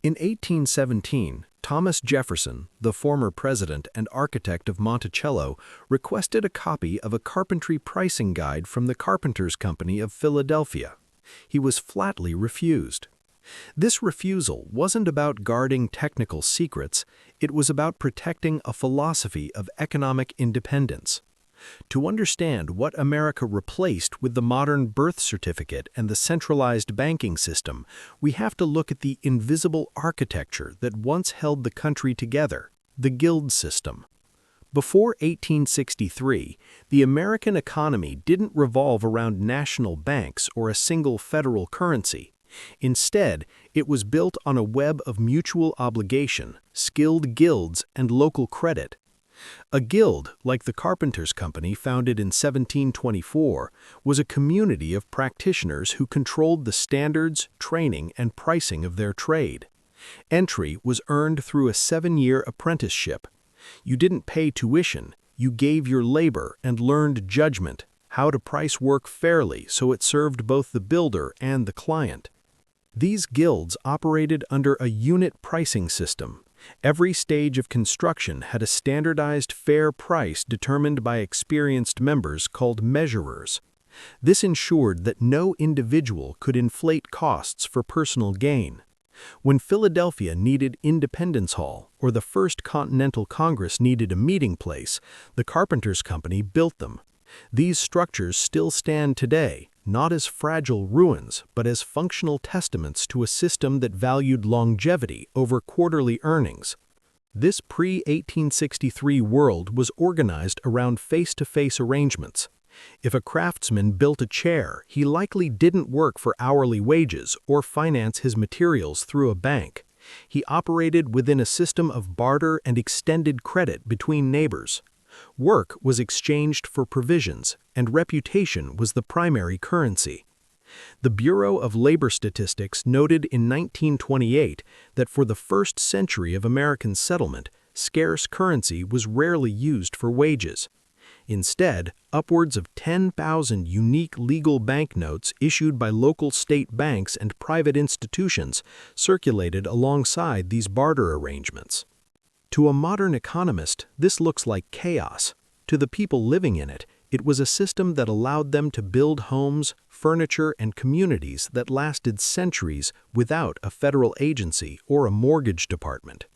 In 1817, Thomas Jefferson, the former president and architect of Monticello, requested a copy of a carpentry pricing guide from the Carpenters Company of Philadelphia. He was flatly refused. This refusal wasn't about guarding technical secrets, it was about protecting a philosophy of economic independence. To understand what America replaced with the modern birth certificate and the centralized banking system, we have to look at the invisible architecture that once held the country together, the guild system. Before 1863, the American economy didn't revolve around national banks or a single federal currency. Instead, it was built on a web of mutual obligation, skilled guilds, and local credit. A guild, like the Carpenters Company founded in 1724, was a community of practitioners who controlled the standards, training, and pricing of their trade. Entry was earned through a 7-year apprenticeship. You didn't pay tuition, you gave your labor and learned judgment, how to price work fairly so it served both the builder and the client. These guilds operated under a unit pricing system. Every stage of construction had a standardized fair price determined by experienced members called measurers. This ensured that no individual could inflate costs for personal gain. When Philadelphia needed Independence Hall or the First Continental Congress needed a meeting place, the Carpenters Company built them. These structures still stand today, not as fragile ruins, but as functional testaments to a system that valued longevity over quarterly earnings. This pre-1863 world was organized around face-to-face arrangements. If a craftsman built a chair, he likely didn't work for hourly wages or finance his materials through a bank. He operated within a system of barter and extended credit between neighbors. Work was exchanged for provisions, and reputation was the primary currency. The Bureau of Labor Statistics noted in 1928 that for the first century of American settlement, scarce currency was rarely used for wages. Instead, upwards of 10,000 unique legal banknotes issued by local state banks and private institutions circulated alongside these barter arrangements. To a modern economist, this looks like chaos. To the people living in it, it was a system that allowed them to build homes, furniture, and communities that lasted centuries without a federal agency or a mortgage department.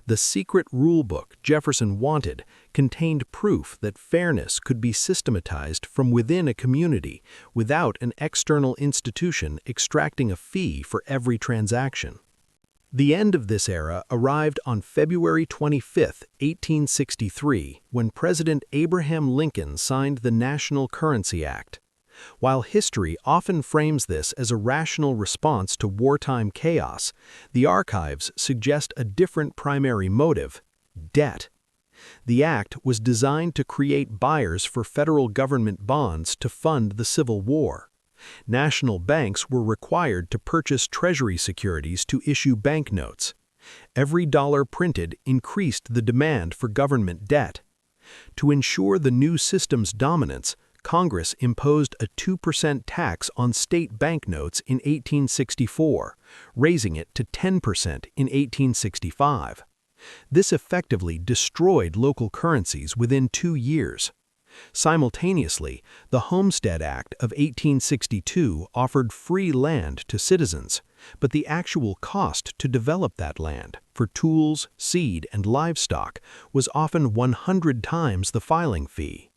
The secret rulebook Jefferson wanted contained proof that fairness could be systematized from within a community without an external institution extracting a fee for every transaction. The end of this era arrived on February 25, 1863, when President Abraham Lincoln signed the National Currency Act. While history often frames this as a rational response to wartime chaos, the archives suggest a different primary motive: debt. The act was designed to create buyers for federal government bonds to fund the Civil War. National banks were required to purchase treasury securities to issue banknotes. Every dollar printed increased the demand for government debt. To ensure the new system's dominance, Congress imposed a 2% tax on state banknotes in 1864, raising it to 10% in 1865. This effectively destroyed local currencies within 2 years. Simultaneously, the Homestead Act of 1862 offered free land to citizens, but the actual cost to develop that land, for tools, seed, and livestock, was often 100 times the filing fee.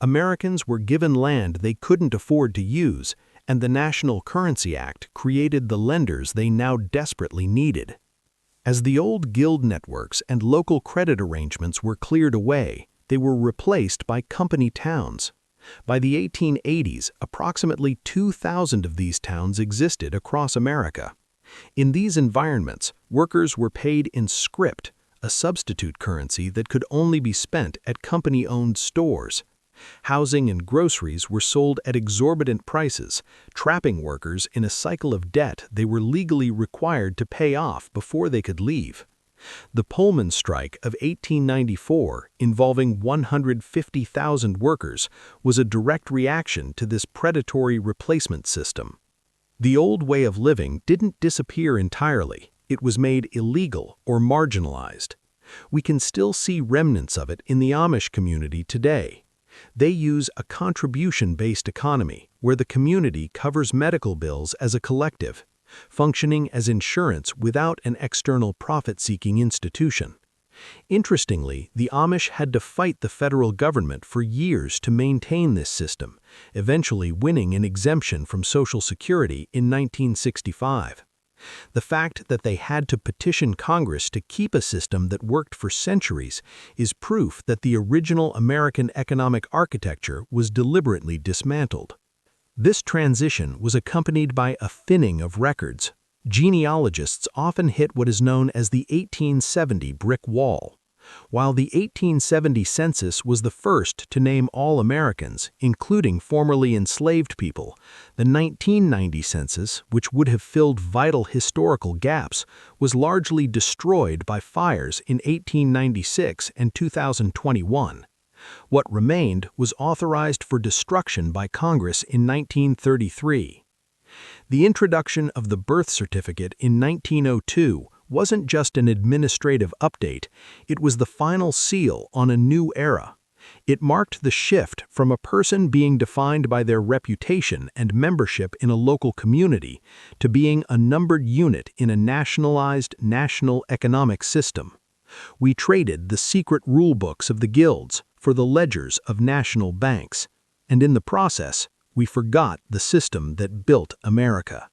Americans were given land they couldn't afford to use, and the National Currency Act created the lenders they now desperately needed. As the old guild networks and local credit arrangements were cleared away, they were replaced by company towns. By the 1880s, approximately 2,000 of these towns existed across America. In these environments, workers were paid in script, a substitute currency that could only be spent at company-owned stores. Housing and groceries were sold at exorbitant prices, trapping workers in a cycle of debt they were legally required to pay off before they could leave. The Pullman strike of 1894, involving 150,000 workers, was a direct reaction to this predatory replacement system. The old way of living didn't disappear entirely. it was made illegal or marginalized. We can still see remnants of it in the Amish community today. They use a contribution-based economy where the community covers medical bills as a collective, functioning as insurance without an external profit-seeking institution. Interestingly, the Amish had to fight the federal government for years to maintain this system, eventually winning an exemption from Social Security in 1965. The fact that they had to petition Congress to keep a system that worked for centuries is proof that the original American economic architecture was deliberately dismantled. This transition was accompanied by a thinning of records. Genealogists often hit what is known as the 1870 brick wall. While the 1870 census was the first to name all Americans, including formerly enslaved people, the 1990 census, which would have filled vital historical gaps, was largely destroyed by fires in 1896 and 2021. What remained was authorized for destruction by Congress in 1933. The introduction of the birth certificate in 1902 wasn't just an administrative update, it was the final seal on a new era. It marked the shift from a person being defined by their reputation and membership in a local community to being a numbered unit in a nationalized national economic system. We traded the secret rule books of the guilds for the ledgers of national banks, and in the process, we forgot the system that built America.